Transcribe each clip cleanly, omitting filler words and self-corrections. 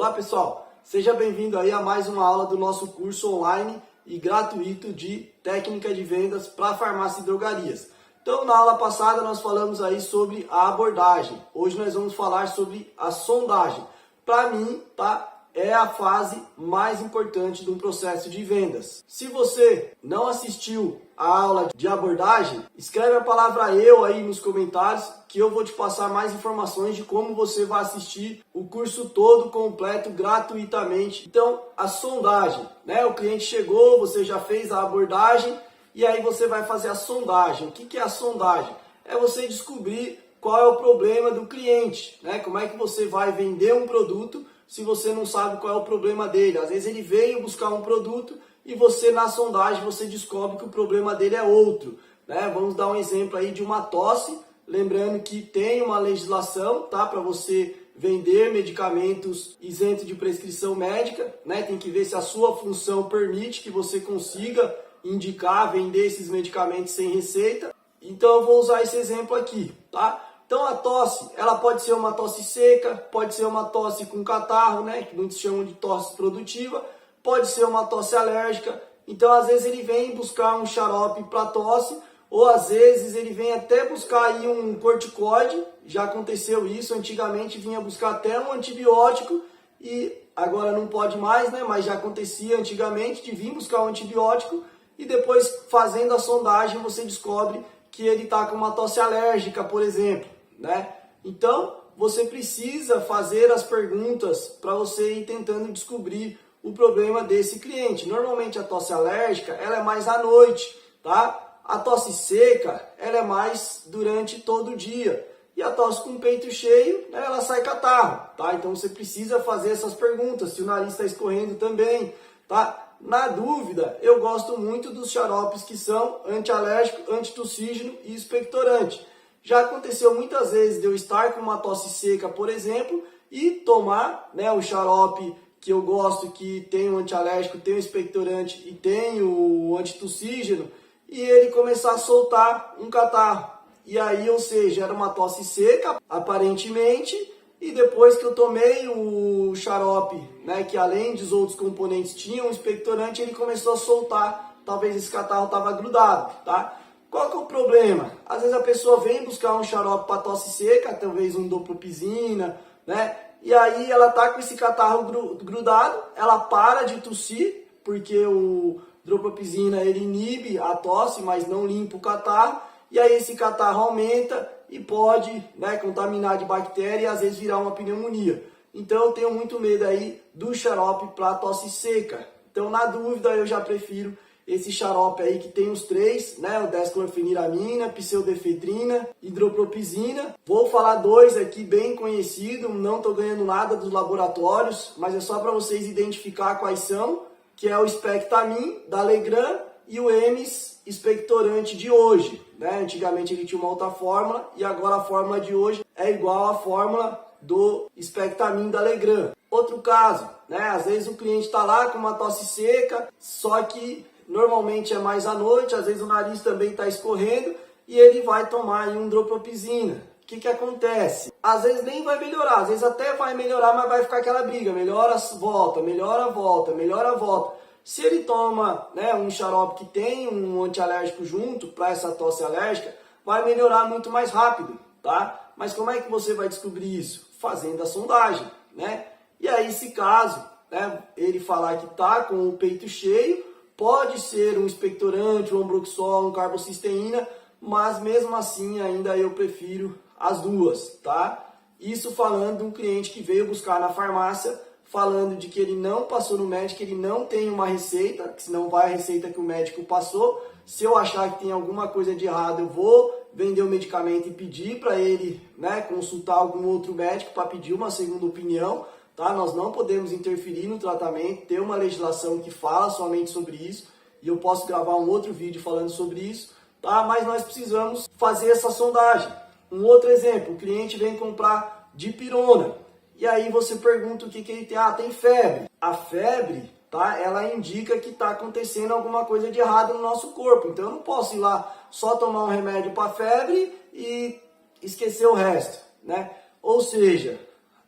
Olá pessoal, seja bem-vindo aí a mais uma aula do nosso curso online e gratuito de técnica de vendas para farmácia e drogarias. Então na aula passada nós falamos aí sobre a abordagem, hoje nós vamos falar sobre a sondagem. Para mim, tá? É a fase mais importante de um processo de vendas. Se você não assistiu a aula de abordagem, escreve a palavra "eu" aí nos comentários que eu vou te passar mais informações de como você vai assistir o curso todo completo gratuitamente. Então, a sondagem, né? O cliente chegou, você já fez a abordagem e aí você vai fazer a sondagem. O que é a sondagem? É você descobrir qual é o problema do cliente, né? Como é que você vai vender um produto se você não sabe qual é o problema dele. Às vezes ele veio buscar um produto e você na sondagem você descobre que o problema dele é outro, né? Vamos dar um exemplo aí de uma tosse, lembrando que tem uma legislação, tá, para você vender medicamentos isentos de prescrição médica, né? Tem que ver se a sua função permite que você consiga indicar, vender esses medicamentos sem receita. Então eu vou usar esse exemplo aqui, tá? Então a tosse, ela pode ser uma tosse seca, pode ser uma tosse com catarro, né, que muitos chamam de tosse produtiva, pode ser uma tosse alérgica. Então às vezes ele vem buscar um xarope para tosse, ou às vezes ele vem até buscar aí um corticoide, já aconteceu isso, antigamente vinha buscar até um antibiótico e agora não pode mais, né, mas já acontecia antigamente de vir buscar um antibiótico e depois fazendo a sondagem você descobre que ele está com uma tosse alérgica, por exemplo, né? Então, você precisa fazer as perguntas para você ir tentando descobrir o problema desse cliente. Normalmente a tosse alérgica, ela é mais à noite, tá? A tosse seca, ela é mais durante todo o dia. E a tosse com o peito cheio, né, ela sai catarro, tá? Então você precisa fazer essas perguntas, se o nariz está escorrendo também, tá? Na dúvida, eu gosto muito dos xaropes que são antialérgico, antitussígeno e expectorante. Já aconteceu muitas vezes de eu estar com uma tosse seca, por exemplo, e tomar, né, o xarope que eu gosto, que tem o antialérgico, tem o expectorante e tem o antitussígeno, e ele começar a soltar um catarro. E aí, ou seja, era uma tosse seca, aparentemente, e depois que eu tomei o xarope, né, que além dos outros componentes tinha um expectorante, ele começou a soltar, talvez esse catarro estava grudado, tá? Qual que é o problema? Às vezes a pessoa vem buscar um xarope para tosse seca, talvez um dopropizina, né? E aí ela tá com esse catarro grudado, ela para de tossir, porque o dopropizina ele inibe a tosse, mas não limpa o catarro, e aí esse catarro aumenta e pode, né, contaminar de bactéria e às vezes virar uma pneumonia. Então eu tenho muito medo aí do xarope para tosse seca. Então na dúvida eu já prefiro esse xarope aí que tem os três, né, o desclorfeniramina, pseudoefedrina, hidropropizina. Vou falar dois aqui bem conhecidos, não estou ganhando nada dos laboratórios, mas é só para vocês identificar quais são, que é o Spectamin da Legrand e o EMS expectorante de hoje, né? Antigamente ele tinha uma outra fórmula e agora a fórmula de hoje é igual à fórmula do Spectamin da Legrand. Outro caso, né? Às vezes o cliente está lá com uma tosse seca, só que normalmente é mais à noite, às vezes o nariz também está escorrendo e ele vai tomar aí um dropropizina. O que acontece? Às vezes nem vai melhorar, às vezes até vai melhorar, mas vai ficar aquela briga, melhora, volta, melhora, volta, melhora, volta. Se ele toma, né, um xarope que tem um antialérgico junto para essa tosse alérgica, vai melhorar muito mais rápido, tá? Mas como é que você vai descobrir isso? Fazendo a sondagem, né? E aí, se caso, né, ele falar que tá com o peito cheio, pode ser um expectorante, um ambroxol, um carbocisteína, mas mesmo assim ainda eu prefiro as duas, tá? Isso falando de um cliente que veio buscar na farmácia, falando de que ele não passou no médico, ele não tem uma receita, que senão vai a receita que o médico passou. Se eu achar que tem alguma coisa de errado, eu vou vender o medicamento e pedir para ele, né, consultar algum outro médico para pedir uma segunda opinião, tá? Nós não podemos interferir no tratamento, tem uma legislação que fala somente sobre isso, e eu posso gravar um outro vídeo falando sobre isso, tá? Mas nós precisamos fazer essa sondagem. Um outro exemplo, o cliente vem comprar dipirona. E aí você pergunta o que ele tem. Ah, tem febre. A febre, tá? Ela indica que está acontecendo alguma coisa de errado no nosso corpo. Então eu não posso ir lá só tomar um remédio para febre e esquecer o resto, né? Ou seja,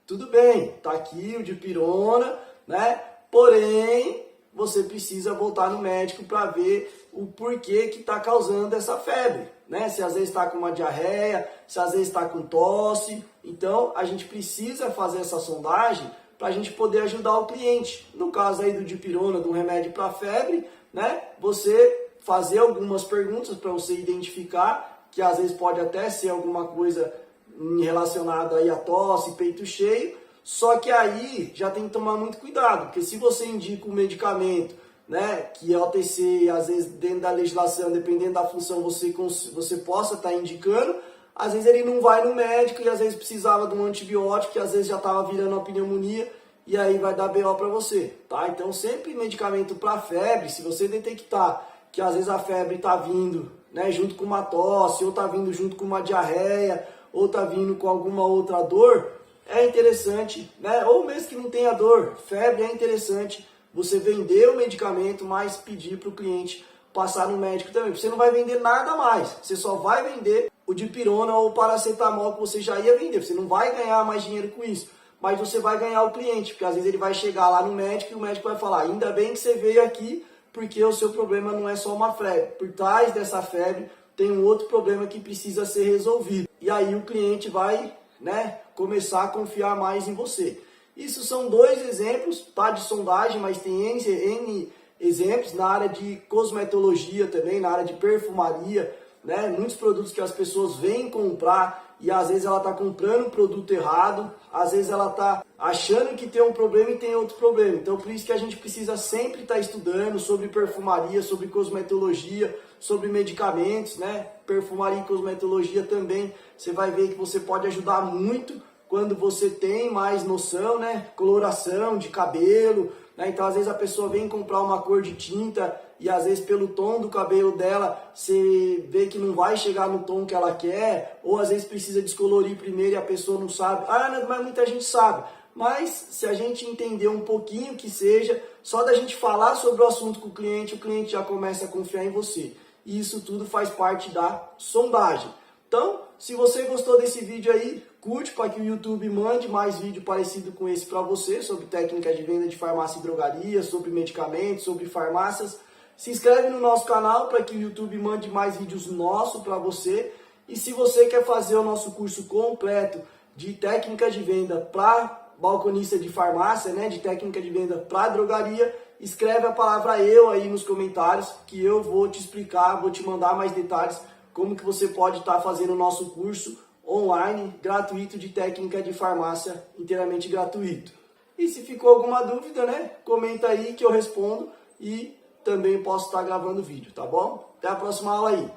tudo bem, tá aqui o dipirona, né? Porém, você precisa voltar no médico para ver o porquê que está causando essa febre, né? Se às vezes está com uma diarreia, se às vezes está com tosse. Então, a gente precisa fazer essa sondagem para a gente poder ajudar o cliente. No caso aí do dipirona, de um remédio para febre, né? Você fazer algumas perguntas para você identificar, que às vezes pode até ser alguma coisa relacionada aí a tosse, peito cheio, só que aí já tem que tomar muito cuidado, porque se você indica um medicamento, né, que é OTC, às vezes dentro da legislação, dependendo da função você possa estar indicando, às vezes ele não vai no médico e às vezes precisava de um antibiótico, e às vezes já estava virando uma pneumonia, e aí vai dar BO para você, tá? Então sempre medicamento para febre, se você detectar que às vezes a febre está vindo, né, junto com uma tosse, ou está vindo junto com uma diarreia, ou está vindo com alguma outra dor, é interessante, né? Ou mesmo que não tenha dor, febre, é interessante você vender o medicamento, mas pedir para o cliente passar no médico também. Você não vai vender nada mais, você só vai vender o dipirona ou o paracetamol que você já ia vender. Você não vai ganhar mais dinheiro com isso, mas você vai ganhar o cliente, porque às vezes ele vai chegar lá no médico e o médico vai falar: ainda bem que você veio aqui, porque o seu problema não é só uma febre. Por trás dessa febre tem um outro problema que precisa ser resolvido. E aí o cliente vai, né, começar a confiar mais em você. Isso são 2 exemplos, tá, de sondagem, mas tem N exemplos na área de cosmetologia também, na área de perfumaria, né? Muitos produtos que as pessoas vêm comprar e às vezes ela está comprando um produto errado, às vezes ela está achando que tem um problema e tem outro problema. Então por isso que a gente precisa sempre estar estudando sobre perfumaria, sobre cosmetologia, sobre medicamentos, né? Perfumaria e cosmetologia também, você vai ver que você pode ajudar muito quando você tem mais noção, né? Coloração de cabelo, né? Então às vezes a pessoa vem comprar uma cor de tinta e às vezes pelo tom do cabelo dela você vê que não vai chegar no tom que ela quer, ou às vezes precisa descolorir primeiro e a pessoa não sabe. Mas muita gente sabe. Mas se a gente entender um pouquinho que seja, só da gente falar sobre o assunto com o cliente já começa a confiar em você. E isso tudo faz parte da sondagem. Então, se você gostou desse vídeo aí, curte para que o YouTube mande mais vídeo parecido com esse para você, sobre técnica de venda de farmácia e drogaria, sobre medicamentos, sobre farmácias. Se inscreve no nosso canal para que o YouTube mande mais vídeos nossos para você. E se você quer fazer o nosso curso completo de técnica de venda para balconista de farmácia, né, de técnica de venda para drogaria, escreve a palavra "eu" aí nos comentários, que eu vou te explicar, vou te mandar mais detalhes como que você pode estar fazendo o nosso curso online, gratuito, de técnica de farmácia, inteiramente gratuito. E se ficou alguma dúvida, né, comenta aí que eu respondo e também posso estar gravando vídeo, tá bom? Até a próxima aula aí.